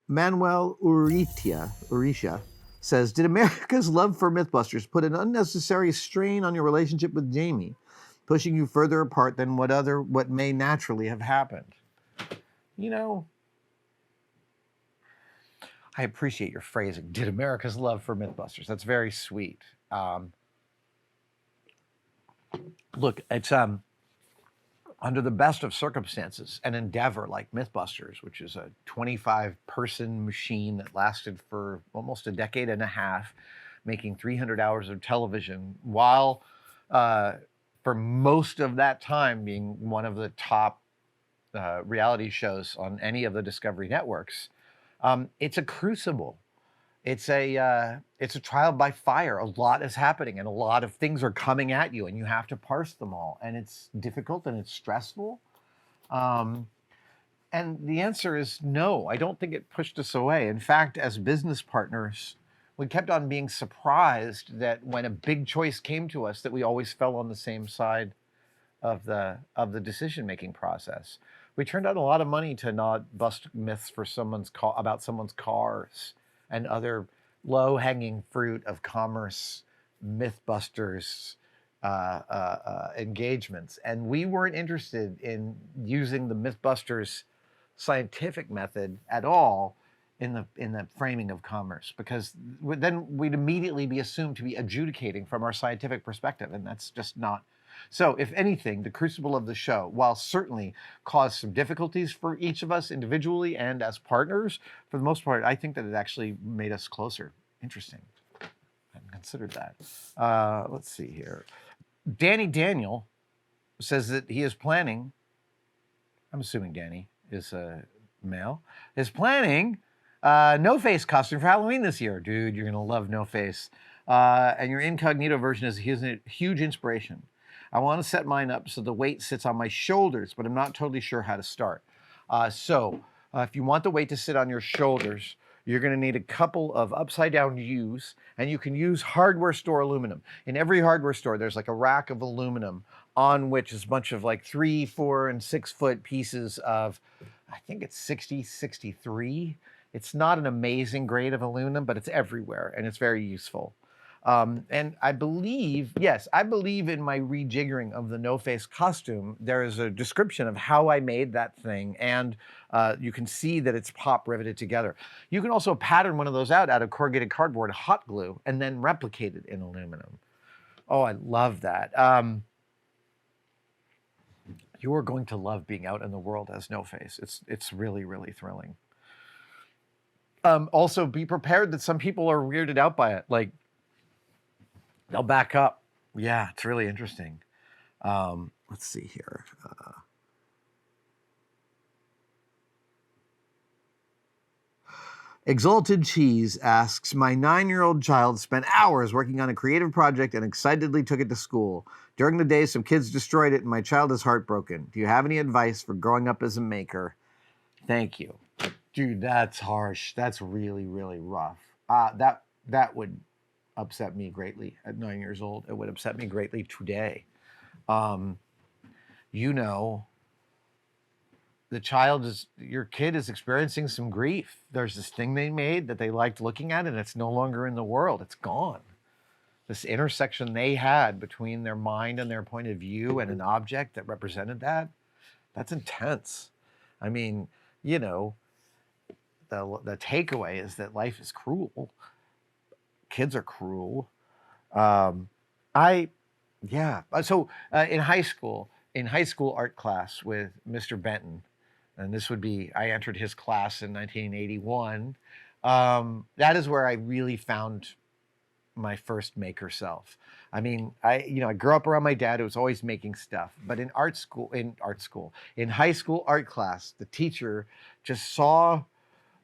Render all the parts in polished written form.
Manuel Urrutia says, did America's love for MythBusters put an unnecessary strain on your relationship with Jamie, pushing you further apart than what may naturally have happened? You know, I appreciate your phrasing. Did America's love for MythBusters? That's very sweet. Look, it's under the best of circumstances, an endeavor like MythBusters, which is a 25-person machine that lasted for almost a decade and a half, making 300 hours of television, while for most of that time being one of the top reality shows on any of the Discovery networks. It's a crucible. It's a trial by fire. A lot is happening and a lot of things are coming at you and you have to parse them all. And it's difficult and it's stressful. And the answer is no, I don't think it pushed us away. In fact, as business partners, we kept on being surprised that when a big choice came to us, that we always fell on the same side of the decision-making process. We turned out a lot of money to not bust myths for about someone's cars and other low-hanging fruit of commerce MythBusters engagements. And we weren't interested in using the MythBusters scientific method at all in the framing of commerce, because then we'd immediately be assumed to be adjudicating from our scientific perspective, and that's just not. So if anything, the crucible of the show, while certainly caused some difficulties for each of us individually and as partners, for the most part, I think that it actually made us closer. Interesting. I hadn't considered that. Let's see here. Danny Daniel says that he is planning, I'm assuming Danny is a male, is planning no-face costume for Halloween this year. Dude, you're going to love no-face. And your incognito version is a huge inspiration. I want to set mine up so the weight sits on my shoulders, but I'm not totally sure how to start. So if you want the weight to sit on your shoulders, you're going to need a couple of upside-down U's, and you can use hardware store aluminum. In every hardware store, there's like a rack of aluminum on which is a bunch of like 3, 4, and 6 foot pieces of, I think it's 60-63. It's not an amazing grade of aluminum, but it's everywhere, and it's very useful. And I believe in my rejiggering of the no-face costume, there is a description of how I made that thing, and you can see that it's pop riveted together. You can also pattern one of those out of corrugated cardboard, hot glue, and then replicate it in aluminum. Oh, I love that. You are going to love being out in the world as no-face. It's really, really thrilling. Also, be prepared that some people are weirded out by it. Like, they'll back up. Yeah, it's really interesting. Let's see here. Exalted Cheese asks, my 9-year-old child spent hours working on a creative project and excitedly took it to school. During the day, some kids destroyed it and my child is heartbroken. Do you have any advice for growing up as a maker? Thank you. Dude, that's harsh. That's really, really rough. That would upset me greatly at 9 years old. It would upset me greatly today. Your kid is experiencing some grief. There's this thing they made that they liked looking at and it's no longer in the world. It's gone. This intersection they had between their mind and their point of view and an object that represented that's intense. I mean, the takeaway is that life is cruel. Kids are cruel. So in high school art class with Mr. Benton, and this would be, I entered his class in 1981. That is where I really found my first maker self. I mean, I grew up around my dad who was always making stuff, but in high school art class, the teacher just saw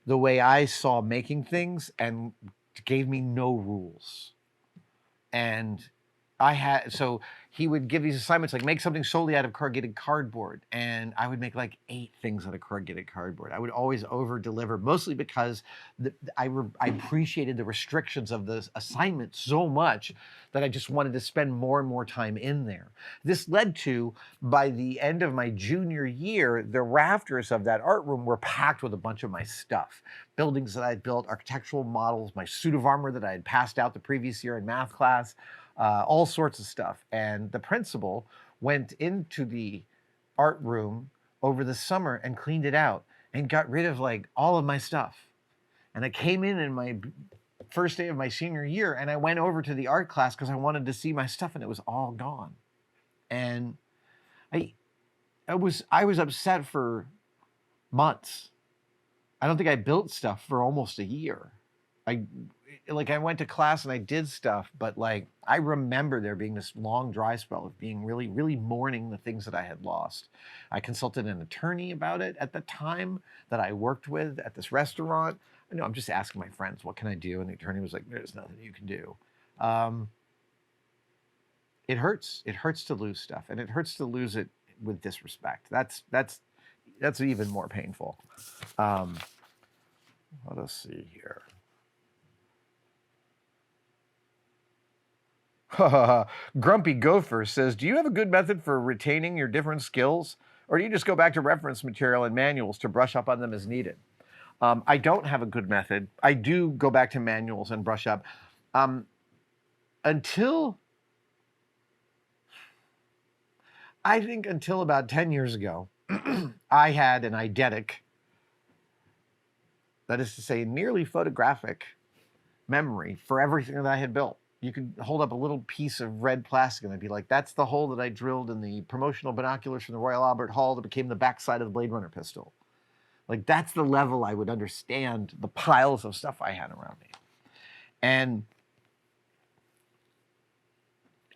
the way I saw making things and gave me no rules. And he would give these assignments like make something solely out of corrugated cardboard, and I would make like 8 things out of corrugated cardboard. I would always over deliver, mostly because I appreciated the restrictions of the assignment so much that I just wanted to spend more and more time in there. This led to, by the end of my junior year, the rafters of that art room were packed with a bunch of my stuff. Buildings that I had built, architectural models, my suit of armor that I had passed out the previous year in math class, all sorts of stuff. And the principal went into the art room over the summer and cleaned it out and got rid of like all of my stuff. And I came in my first day of my senior year, and I went over to the art class because I wanted to see my stuff, and it was all gone. And I was upset for months. I don't think I built stuff for almost a year. I went to class and I did stuff, but like I remember there being this long dry spell of being really, really mourning the things that I had lost. I consulted an attorney about it at the time that I worked with at this restaurant. I know I'm just asking my friends, what can I do? And the attorney was like, there's nothing you can do. It hurts. It hurts to lose stuff, and it hurts to lose it with disrespect. That's even more painful. Let us see here. Grumpy Gopher says, do you have a good method for retaining your different skills? Or do you just go back to reference material and manuals to brush up on them as needed? I don't have a good method. I do go back to manuals and brush up. Until about 10 years ago, I had an eidetic, that is to say, nearly photographic memory for everything that I had built. You could hold up a little piece of red plastic and I'd be like, that's the hole that I drilled in the promotional binoculars from the Royal Albert Hall that became the backside of the Blade Runner pistol. Like, that's the level I would understand the piles of stuff I had around me. And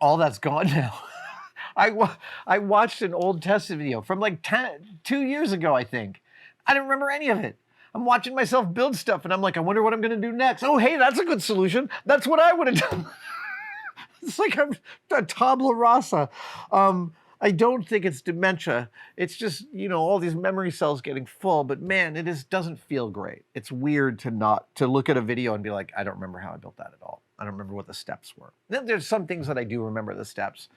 all that's gone now. I watched an old tested video from like 2 years ago, I think. I don't remember any of it. I'm watching myself build stuff and I'm like, I wonder what I'm going to do next. Oh, hey, that's a good solution. That's what I would have done. It's like I'm a tabula rasa. I don't think it's dementia. It's just, all these memory cells getting full, but man, it doesn't feel great. It's weird to look at a video and be like, I don't remember how I built that at all. I don't remember what the steps were. Then there's some things that I do remember the steps,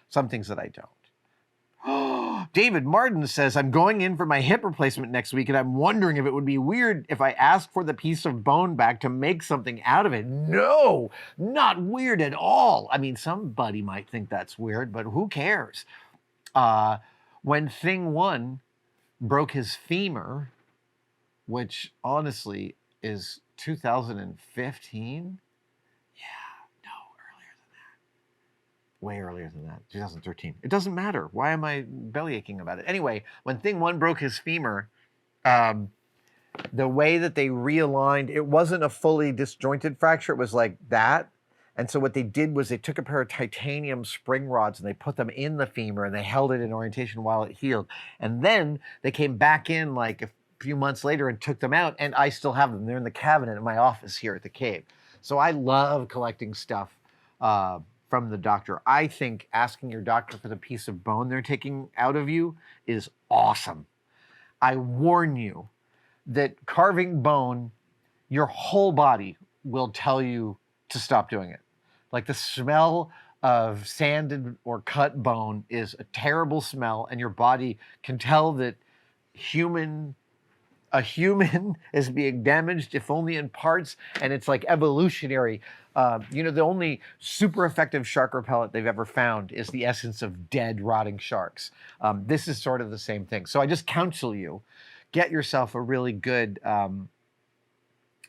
some things that I don't. David Marden says, I'm going in for my hip replacement next week, and I'm wondering if it would be weird if I asked for the piece of bone back to make something out of it. No, not weird at all. I mean, somebody might think that's weird, but who cares? When Thing 1 broke his femur, which honestly is 2015, way earlier than that, 2013. It doesn't matter. Why am I belly aching about it? Anyway, when Thing 1 broke his femur, the way that they realigned, it wasn't a fully disjointed fracture. It was like that. And so what they did was they took a pair of titanium spring rods and they put them in the femur and they held it in orientation while it healed. And then they came back in like a few months later and took them out. And I still have them. They're in the cabinet in my office here at the Cave. So I love collecting stuff from the doctor. I think asking your doctor for the piece of bone they're taking out of you is awesome. I warn you that carving bone, your whole body will tell you to stop doing it. Like, the smell of sanded or cut bone is a terrible smell, and your body can tell that a human is being damaged, if only in parts, and it's like evolutionary. The only super effective shark repellent they've ever found is the essence of dead, rotting sharks. This is sort of the same thing. So I just counsel you, get yourself a really good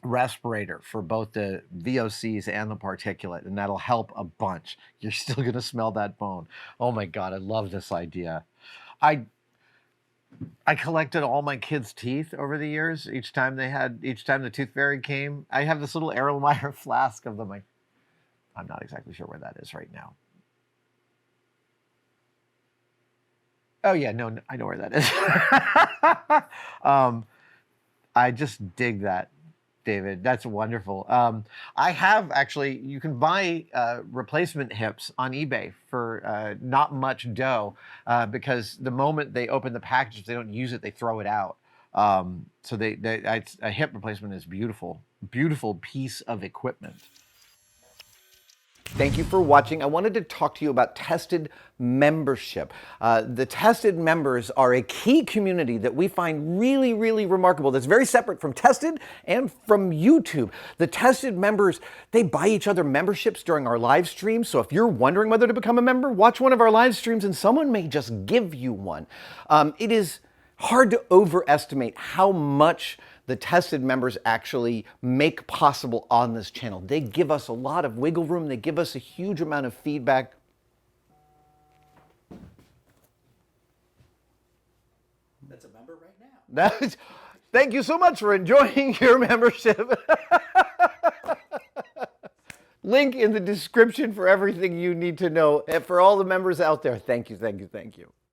respirator for both the VOCs and the particulate, and that'll help a bunch. You're still going to smell that bone. Oh my God, I love this idea. I collected all my kids' teeth over the years. Each time the tooth fairy came, I have this little Erlenmeyer flask of them. I'm not exactly sure where that is right now. Oh yeah, no, I know where that is. I just dig that. David. That's wonderful. I have actually, you can buy replacement hips on eBay for not much dough because the moment they open the package, if they don't use it, they throw it out. So a hip replacement is beautiful, beautiful piece of equipment. Thank you for watching. I wanted to talk to you about Tested membership. The Tested members are a key community that we find really, really remarkable. That's very separate from Tested and from YouTube. The Tested members, they buy each other memberships during our live streams. So if you're wondering whether to become a member, watch one of our live streams and someone may just give you one. It is hard to overestimate how much the Tested members actually make possible on this channel. They give us a lot of wiggle room. They give us a huge amount of feedback. That's a member right now. Thank you so much for enjoying your membership. Link in the description for everything you need to know. And for all the members out there, thank you, thank you, thank you.